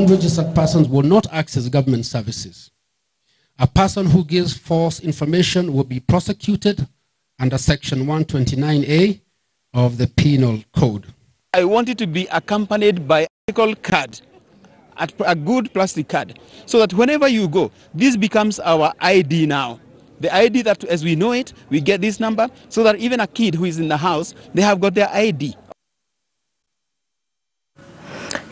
unregistered persons will not access government services. A person who gives false information will be prosecuted under Section 129A of the Penal Code. I want it to be accompanied by a medical card, a good plastic card, so that whenever you go, this becomes our ID now. The ID that, as we know it, we get this number, so that even a kid who is in the house, they have got their ID.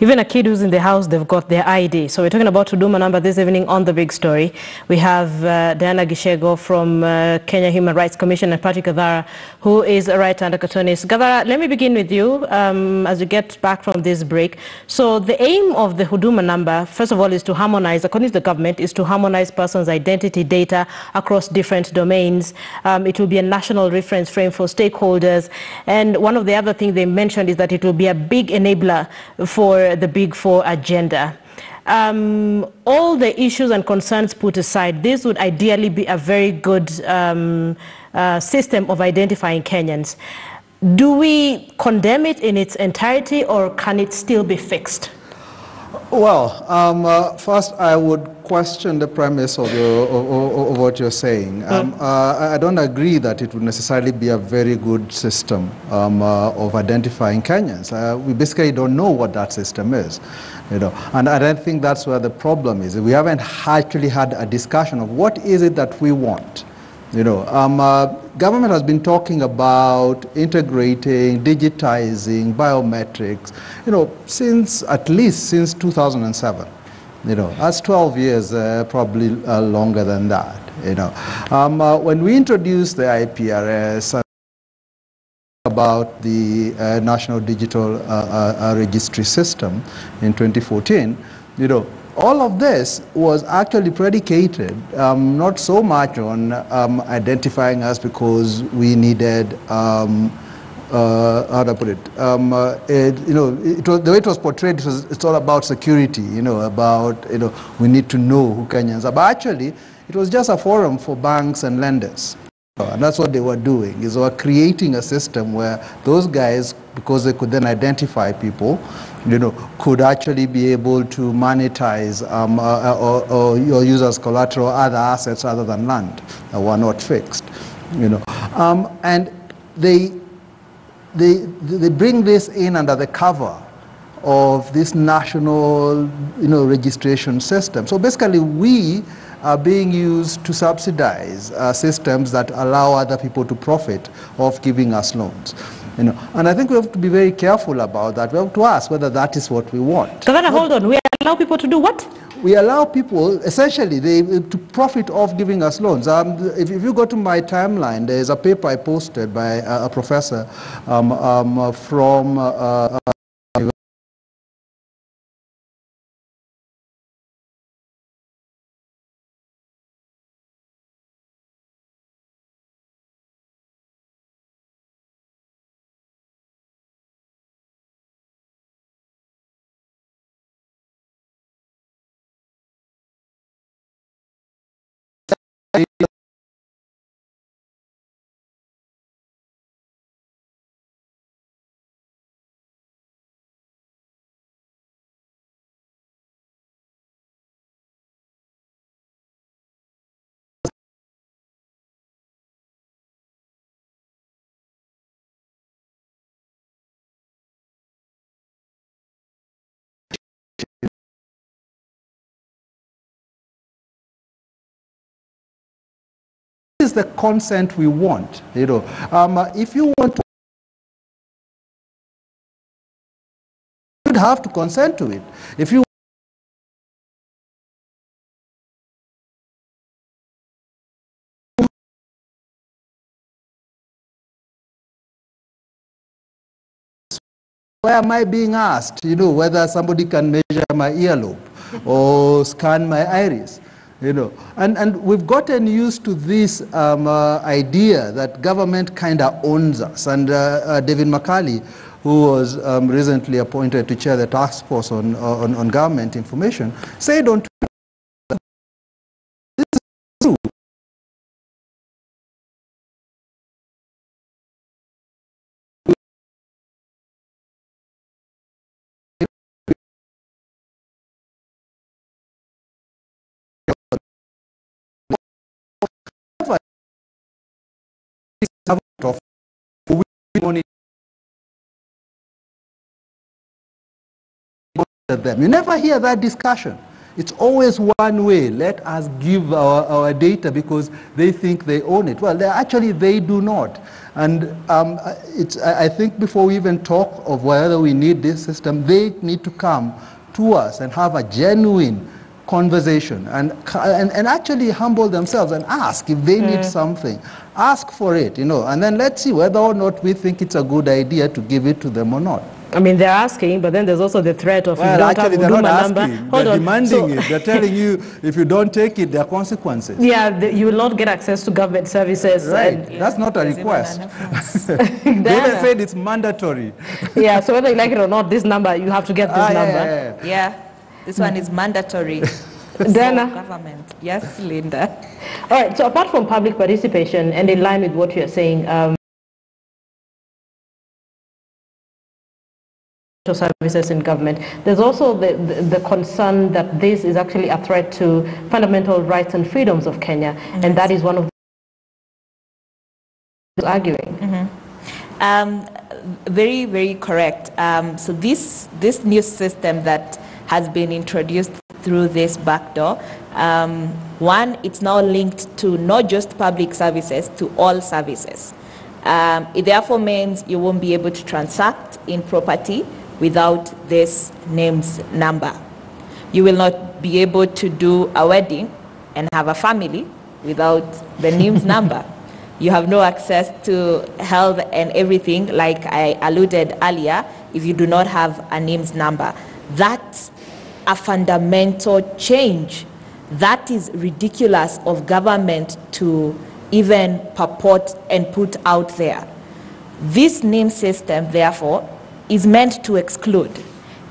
Even a kid who's in the house, they've got their ID. So we're talking about Huduma number this evening on The Big Story. We have Diana Gishego from Kenya Human Rights Commission and Patrick Gadhara, who is a right-hander cartoonist. Gadhara, let me begin with you as we get back from this break. So the aim of the Huduma number, first of all, is to harmonize, according to the government, is to harmonize persons' identity data across different domains. It will be a national reference frame for stakeholders. And one of the other things they mentioned is that it will be a big enabler for the Big Four agenda. All the issues and concerns put aside, this would ideally be a very good system of identifying Kenyans. Do we condemn it in its entirety, or can it still be fixed? Well, first I would question the premise of what you're saying. I don't agree that it would necessarily be a very good system of identifying Kenyans. We basically don't know what that system is, you know, and I don't think that's where the problem is. We haven't actually had a discussion of what is it that we want. You know, government has been talking about integrating, digitizing, biometrics, you know, at least since 2007. You know, that's 12 years, probably longer than that. You know, when we introduced the IPRS about the National Digital Registry System in 2014, you know, all of this was actually predicated not so much on identifying us because we needed, how to put it, you know, the way it was portrayed, it's all about security, you know, about, you know, we need to know who Kenyans are. But actually, it was just a forum for banks and lenders. And that's what they were doing, is they were creating a system where those guys, because they could then identify people, you know, could actually be able to monetize or use as collateral other assets other than land that were not fixed, you know. And they bring this in under the cover of this national, you know, registration system. So basically, we are being used to subsidize systems that allow other people to profit off giving us loans. You know, and I think we have to be very careful about that. We have to ask whether that is what we want. Governor, hold on. We allow people to do what? We allow people, essentially, to profit off giving us loans. If you go to my timeline, there is a paper I posted by a professor from is the consent we want. You know, if you want to, you would have to consent to it. If you where am I being asked, you know, whether somebody can measure my earlobe or scan my iris? You know, and we've gotten used to this idea that government kind of owns us. And David McCarley, who was recently appointed to chair the task force on government information, said on Twitter, this is true. of we monitor them. You never hear that discussion. It's always one way. Let us give our data because they think they own it. Well, actually, they do not. And I think before we even talk of whether we need this system, they need to come to us and have a genuine conversation and actually humble themselves and ask if they need something. Ask for it, and then let's see whether or not we think it's a good idea to give it to them or not. I mean, they're asking, but then there's also the threat of, well, if you don't actually, have they're not Huduma asking. number. They're demanding it. They're telling you, if you don't take it, there are consequences. Yeah, you will not get access to government services. Right. That's not a request. They even said it's mandatory. Yeah, so whether you like it or not, this number, you have to get this number. Yeah, this one is mandatory. Dana? Government. Yes, Linda. All right, so apart from public participation, and in line with what you're saying, services in government, there's also the concern that this is actually a threat to fundamental rights and freedoms of Kenya, and that is one of the arguing. Very, very correct. So this new system that has been introduced through this backdoor, one, it's now linked to not just public services, to all services. It therefore means you won't be able to transact in property without this names number. You will not be able to do a wedding and have a family without the names number. You have no access to health and everything, like I alluded earlier, if you do not have a names number. That's a fundamental change. That is ridiculous of government to even purport and put out there. This name system, therefore, is meant to exclude,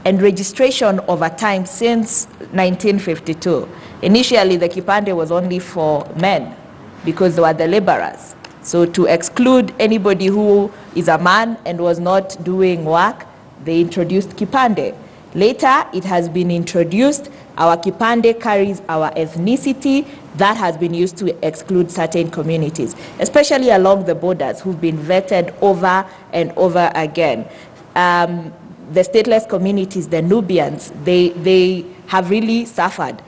and registration over time since 1952. Initially, the kipande was only for men because they were the laborers. So to exclude anybody who is a man and was not doing work, they introduced kipande. Later, it has been introduced, our kipande carries our ethnicity. That has been used to exclude certain communities, especially along the borders, who've been vetted over and over again. The stateless communities, the Nubians, they have really suffered.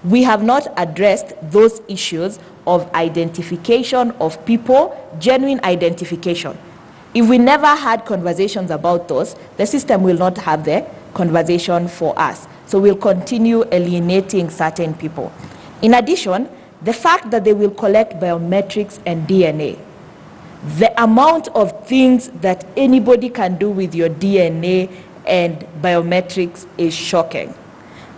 We have not addressed those issues of identification of people, genuine identification. If we never had conversations about those, the system will not have the conversation for us. So we'll continue alienating certain people. In addition, the fact that they will collect biometrics and DNA, the amount of things that anybody can do with your DNA and biometrics is shocking.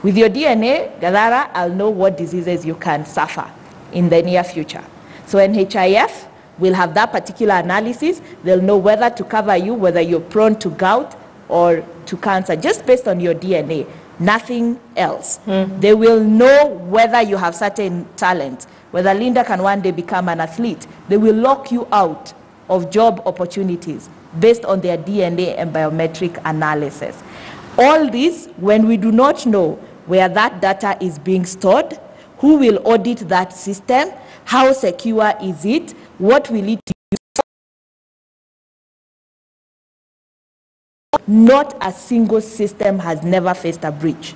With your DNA, Gadara, I'll know what diseases you can suffer in the near future. So NHIF will have that particular analysis. They'll know whether to cover you, whether you're prone to gout or to cancer, just based on your DNA, nothing else. They will know whether you have certain talent, whether Linda can one day become an athlete. They will lock you out of job opportunities based on their DNA and biometric analysis. All this, when we do not know where that data is being stored, who will audit that system, how secure is it, what will it use? Not a single system has never faced a breach.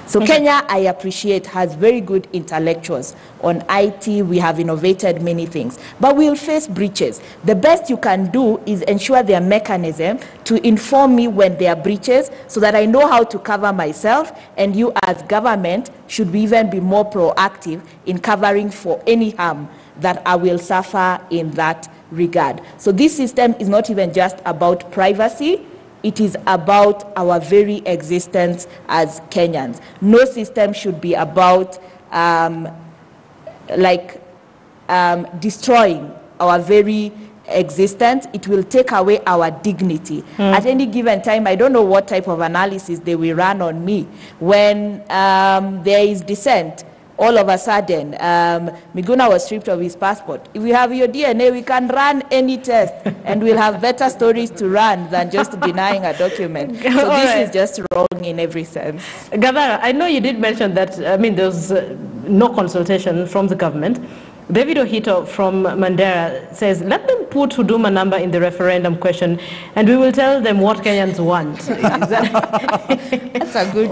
So Kenya, I appreciate, has very good intellectuals on IT. We have innovated many things, but we'll face breaches. The best you can do is ensure there are mechanisms to inform me when there are breaches so that I know how to cover myself, and you as government should even be more proactive in covering for any harm that I will suffer in that regard. So this system is not even just about privacy. It is about our very existence as Kenyans. No system should be about destroying our very existence. It will take away our dignity. At any given time, I don't know what type of analysis they will run on me. When there is dissent, all of a sudden, Miguna was stripped of his passport. If we have your DNA, we can run any test, and we'll have better stories to run than just denying a document. So this is just wrong in every sense. Gavara, I know you did mention that, there's no consultation from the government. David Ohito from Mandera says, let them put Huduma number in the referendum question and we will tell them what Kenyans want. That's a good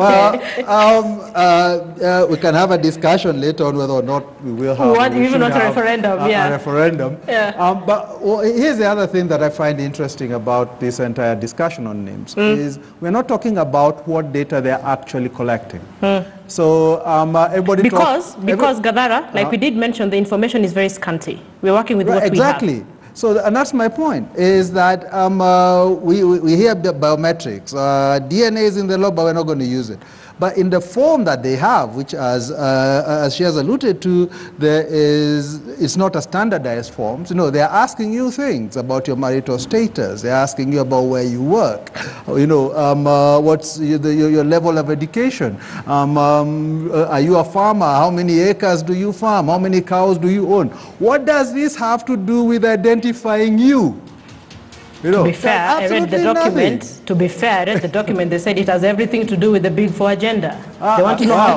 we can have a discussion later on whether or not we will have even not a referendum. A referendum. Yeah. But here's the other thing that I find interesting about this entire discussion on names is we're not talking about what data they're actually collecting. So everybody because Gadara, like we did mention, the information is very scanty. We're working with what we have. Exactly. So, and that's my point, is that we hear biometrics. DNA is in the law, but we're not going to use it. But in the form that they have, which as she has alluded to, it's not a standardized form. So, they're asking you things about your marital status. They're asking you about where you work. What's your level of education? Are you a farmer? How many acres do you farm? How many cows do you own? What does this have to do with identifying you? To be fair, I read the document. To be fair, I read the document. They said it has everything to do with the Big Four agenda. They want to know how